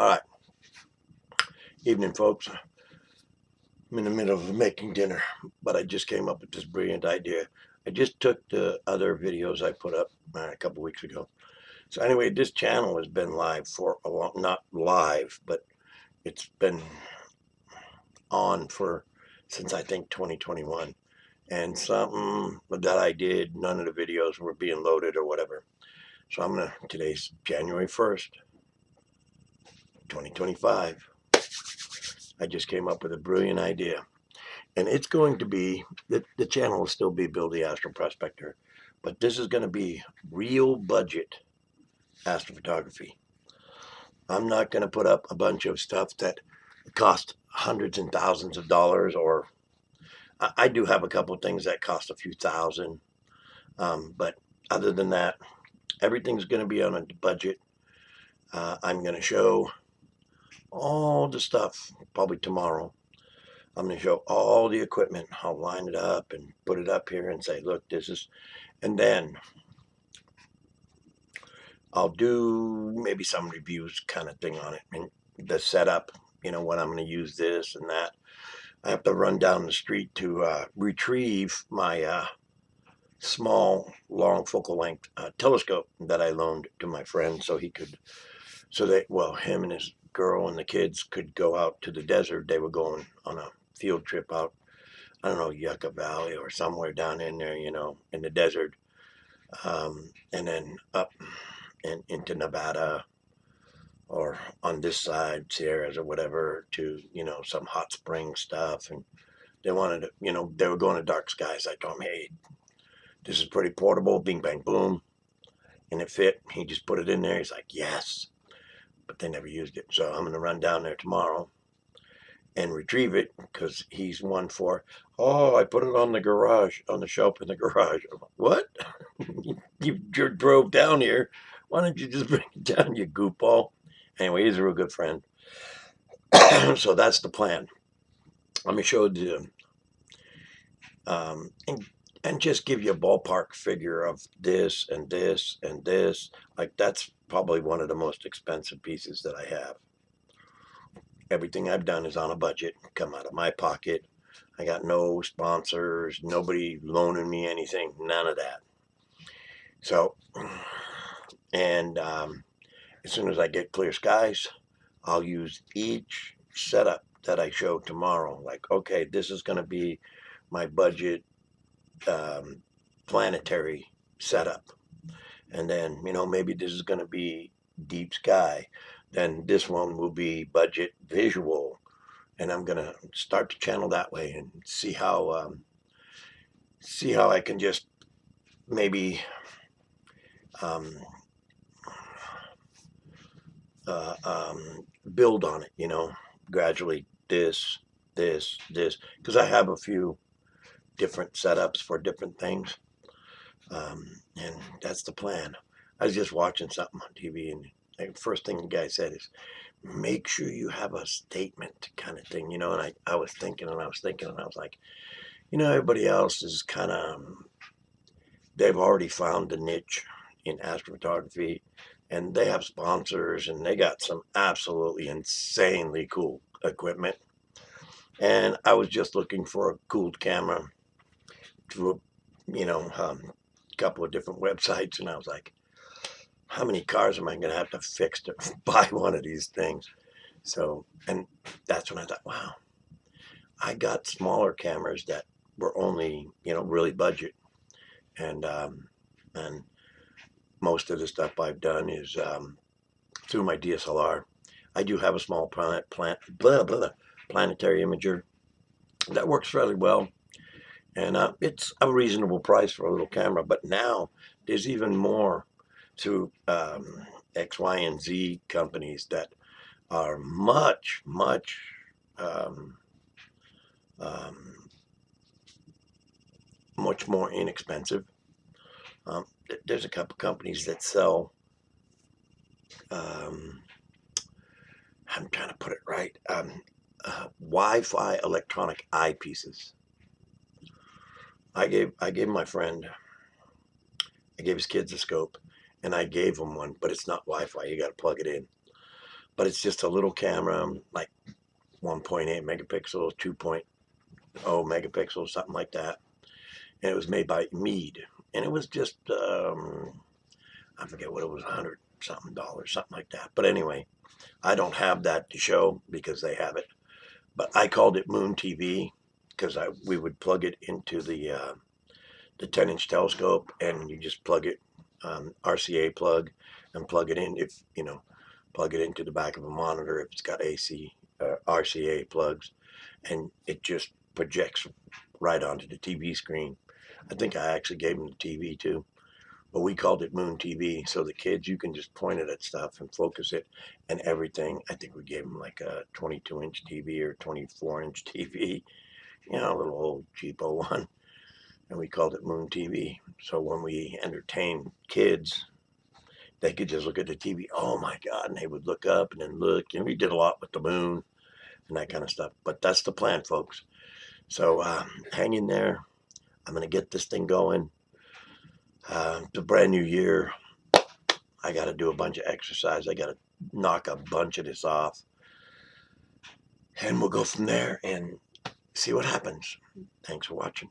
All right. Evening, folks. I'm in the middle of making dinner, but I just came up with this brilliant idea. I just took the other videos I put up a couple weeks ago. So anyway, this channel has been live for a long, not live, but it's been on for since I think 2021. And something that I did, none of the videos were being loaded or whatever. So today's January 1st, 2025. I just came up with a brilliant idea. And it's going to be, the channel will still be Bill the Astro-Prospector, but this is going to be real budget astrophotography. I'm not going to put up a bunch of stuff that cost hundreds and thousands of dollars, or I do have a couple of things that cost a few thousand. But other than that, everything's going to be on a budget. I'm going to show all the stuff probably tomorrow. I'm going to show all the equipment. I'll line it up and put it up here and say, look, this is, and then I'll do maybe some reviews kind of thing on it and the setup, when I'm going to use this and that. I have to run down the street to retrieve my small, long focal length telescope that I loaned to my friend so him and his girl and the kids could go out to the desert. They were going on a field trip out, I don't know, Yucca Valley or somewhere down in there, in the desert. And then up and into Nevada or on this side, Sierras or whatever, to, some hot spring stuff. And they wanted to, they were going to dark skies. I told them, hey, this is pretty portable, bing, bang, boom. And it fit. He just put it in there. He's like, yes. But they never used it. So I'm going to run down there tomorrow and retrieve it because he's one for, oh, I put it on the garage, on the shelf in the garage. I'm like, what? you drove down here. Why don't you just bring it down, you goofball? Anyway, he's a real good friend. So that's the plan. Let me show the, and just give you a ballpark figure of this and this and this. Like that's probably one of the most expensive pieces that I have. Everything I've done is on a budget, come out of my pocket. I got no sponsors, nobody loaning me anything, none of that. So, and as soon as I get clear skies, I'll use each setup that I show tomorrow. Like, okay, this is going to be my budget planetary setup. And then, maybe this is going to be deep sky. Then this one will be budget visual. And I'm going to start to channel that way and see how I can just maybe build on it, gradually this, because I have a few different setups for different things. And that's the plan. I was just watching something on TV, and the first thing the guy said is, make sure you have a statement kind of thing, and I was thinking, and I was like, everybody else is kind of, they've already found the niche in astrophotography, and they have sponsors, and they got some absolutely insanely cool equipment. And I was just looking for a cool camera through, a couple of different websites, and I was like, how many cars am I going to have to fix to buy one of these things? So, and that's when I thought, wow, I got smaller cameras that were only, really budget. And most of the stuff I've done is through my DSLR. I do have a small planetary imager that works fairly well. And it's a reasonable price for a little camera. But now there's even more through X, Y, and Z companies that are much, much much more inexpensive. There's a couple companies that sell, I'm trying to put it right, Wi-Fi electronic eyepieces. I gave my friend, I gave his kids a scope, and I gave him one, but it's not Wi-Fi. You got to plug it in. but it's just a little camera, like 1.8 megapixels, 2.0 megapixels, something like that. And it was made by Mead, and it was just I forget what it was, $100 something like that. But anyway, I don't have that to show because they have it. But I called it Moon TV because we would plug it into the 10-inch telescope, and you just plug it, RCA plug, and plug it in. If you know, plug it into the back of a monitor if it's got AC RCA plugs, and it just projects right onto the TV screen. I think I actually gave them the TV too, but we called it Moon TV. So the kids, you can just point it at stuff and focus it and everything. I think we gave them like a 22-inch TV or 24-inch TV, a little old cheapo one, and we called it Moon TV. So when we entertain kids, they could just look at the TV. Oh my God. And they would look up and then look. And we did a lot with the moon and that kind of stuff. But that's the plan, folks. So hang in there. I'm going to get this thing going. It's a brand new year. I got to do a bunch of exercise. I got to knock a bunch of this off. And we'll go from there and see what happens. Thanks for watching.